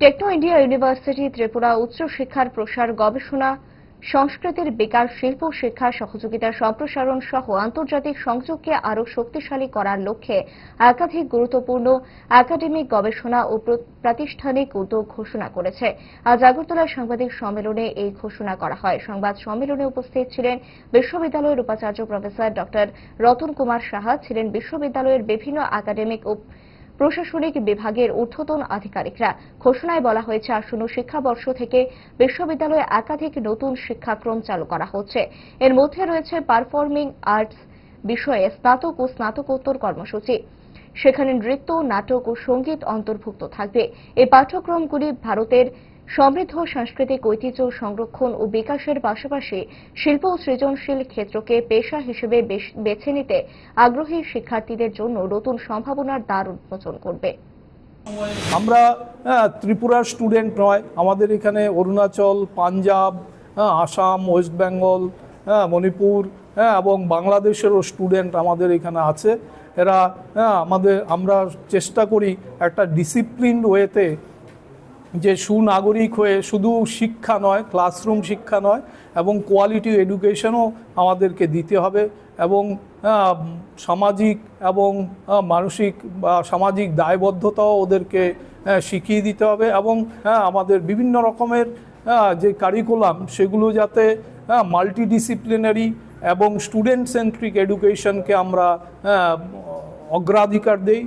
Techno India university Tripura উচ্চশিক্ষার প্রসার, গবেষণা, সংস্কৃতির বিকাশ, শিল্প শিক্ষা, সহযোগিতার সম্প্রসারণ সহ আন্তর্জাতিক সংযোগকে আরও শক্তিশালী করার লক্ষ্যে একাধিক গুরুত্বপূর্ণ একাডেমিক গবেষণা ও প্রাতিষ্ঠানিক উদ্যোগ ঘোষণা করেছে। আজ আগরতলায় সাংবাদিক সম্মেলনে এই ঘোষণা করা হয়। সংবাদ সম্মেলনে উপস্থিত ছিলেন বিশ্ববিদ্যালয়ের উপাচার্য প্রফেসর ডক্টর রতন কুমার সাহা, ছিলেন বিশ্ববিদ্যালয়ের বিভিন্ন একাডেমিক ও প্রশাসনিক বিভাগের ঊর্ধ্বতন আধিকারিকরা। ঘোষণায় বলা হয়েছে, আসন্ন শিক্ষাবর্ষ থেকে বিশ্ববিদ্যালয়ে একাধিক নতুন শিক্ষাক্রম চালু করা হচ্ছে। এর মধ্যে রয়েছে পারফর্মিং আর্টস বিষয়ে স্নাতক ও স্নাতকোত্তর কর্মসূচি। সেখানে নৃত্য, নাটক ও সঙ্গীত অন্তর্ভুক্ত থাকবে। এই পাঠ্যক্রমগুলি ভারতের সমৃদ্ধ সাংস্কৃতিক ঐতিহ্য সংরক্ষণ ও বিকাশের পাশাপাশি শিল্প ও সৃজনশীল ক্ষেত্রকে পেশা হিসেবে বেছে নিতে আগ্রহী শিক্ষার্থীদের জন্য নতুন সম্ভাবনার দ্বার উন্মোচন করবে। আমরা ত্রিপুরার স্টুডেন্ট নয়, আমাদের এখানে অরুণাচল, পাঞ্জাব, আসাম, ওয়েস্ট বেঙ্গল, মণিপুর এবং বাংলাদেশেরও স্টুডেন্ট আমাদের এখানে আছে। এরা আমরা চেষ্টা করি একটা ডিসিপ্লিনড ওয়েতে, যে সুনাগরিক হয়ে শুধু শিক্ষা নয়, ক্লাসরুম শিক্ষা নয়, এবং কোয়ালিটি এডুকেশনও আমাদেরকে দিতে হবে, এবং সামাজিক এবং মানসিক বা সামাজিক দায়বদ্ধতাও ওদেরকে শিখিয়ে দিতে হবে, এবং আমাদের বিভিন্ন রকমের যে কারিকুলাম সেগুলো যাতে মাল্টিডিসিপ্লিনারি এবং স্টুডেন্ট সেন্ট্রিক এডুকেশনকে আমরা অগ্রাধিকার দেই।